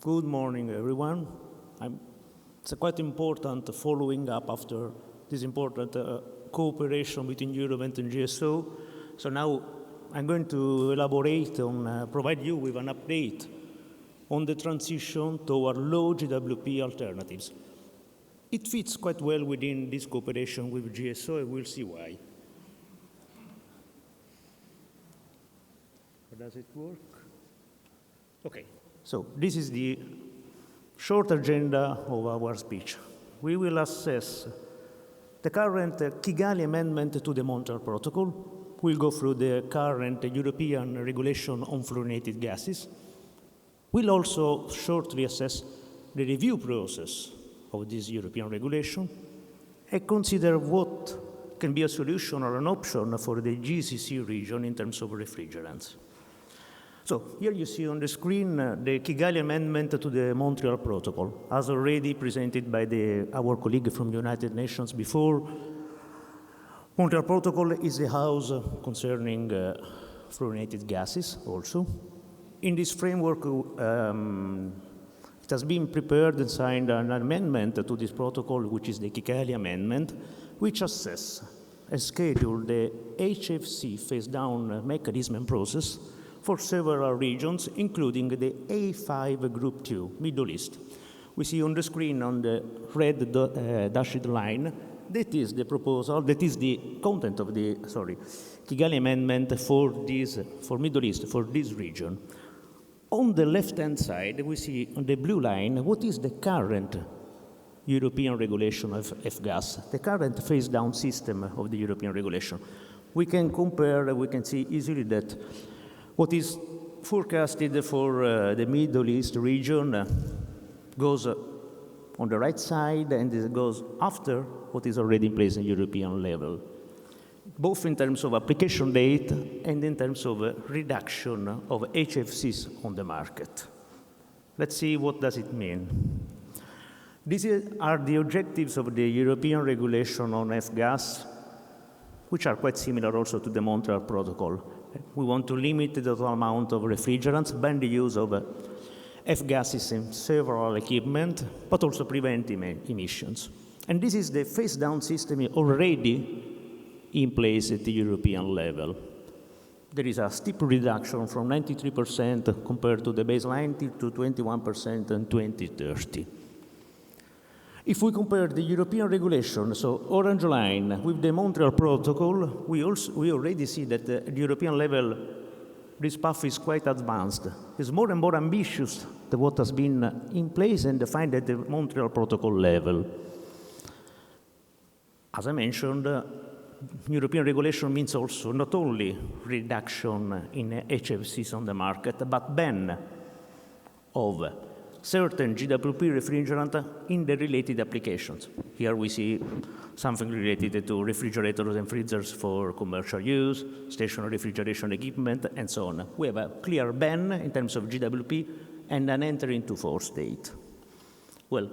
Good morning, everyone. It's quite important following up after this important cooperation between Eurovent and GSO. So now I'm going to elaborate on, provide you with an update on the transition toward low GWP alternatives. It fits quite well within this cooperation with GSO, and we'll see why. How does it work? Okay. So this is the short agenda of our speech. We will assess the current Kigali Amendment to the Montreal Protocol. We'll go through the current European regulation on fluorinated gases. We'll also shortly assess the review process of this European regulation and consider what can be a solution or an option for the GCC region in terms of refrigerants. So here you see on the screen the Kigali Amendment to the Montreal Protocol, as already presented by our colleague from the United Nations before. Montreal Protocol is a house concerning fluorinated gases also. In this framework, it has been prepared and signed an amendment to this protocol, which is the Kigali Amendment, which assesses and schedules the HFC phase-down mechanism and process for several regions, including the A5 Group 2, Middle East. We see on the screen on the red dashed line, that is the proposal, that is the content of the, Kigali Amendment for Middle East, for this region. On the left-hand side, we see on the blue line, what is the current European regulation of F-gas, the current phase-down system of the European regulation. We can compare, we can see easily that what is forecasted for the Middle East region goes on the right side, and it goes after what is already in place at European level, both in terms of application date and in terms of reduction of HFCs on the market. Let's see what does it mean. These are the objectives of the European regulation on F-gas, which are quite similar also to the Montreal Protocol. We want to limit the total amount of refrigerants, ban the use of F-gases in several equipment, but also prevent emissions. And this is the phase-down system already in place at the European level. There is a steep reduction from 93% compared to the baseline to 21% in 2030. If we compare the European regulation, so orange line, with the Montreal Protocol, we already see that at the European level, this path is quite advanced. It's more and more ambitious than what has been in place and defined at the Montreal Protocol level. As I mentioned, European regulation means also not only reduction in HFCs on the market, but ban of certain GWP refrigerant in the related applications. Here we see something related to refrigerators and freezers for commercial use, stationary refrigeration equipment, and so on. We have a clear ban in terms of GWP and an entry into force date. Well,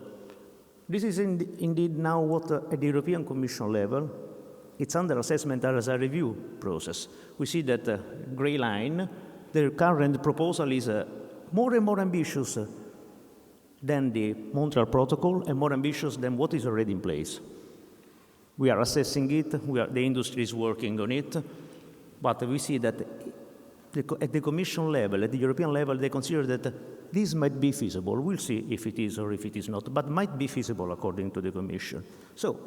this is indeed now what at the European Commission level, it's under assessment as a review process. We see that gray line, the current proposal is more and more ambitious than the Montreal Protocol and more ambitious than what is already in place. We are assessing it, the industry is working on it, but we see that at the Commission level, at the European level, they consider that this might be feasible. We'll see if it is or if it is not, but might be feasible according to the Commission. So,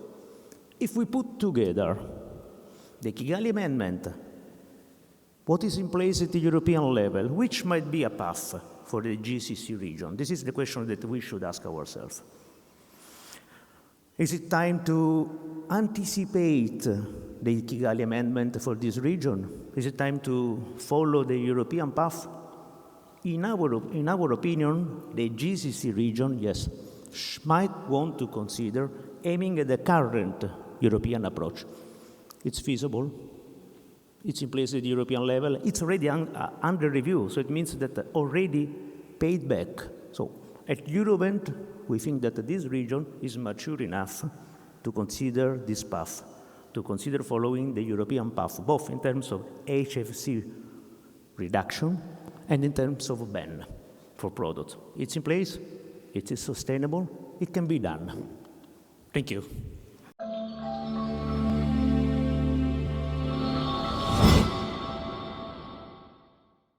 if we put together the Kigali Amendment, what is in place at the European level, which might be a path for the GCC region? This is the question that we should ask ourselves. Is it time to anticipate the Kigali Amendment for this region? Is it time to follow the European path? In our opinion, the GCC region, yes, might want to consider aiming at the current European approach. It's feasible. It's in place at the European level. It's already under review, so it means that already paid back. So at Eurovent, we think that this region is mature enough to consider this path, to consider following the European path, both in terms of HFC reduction and in terms of ban for products. It's in place, it is sustainable, it can be done. Thank you.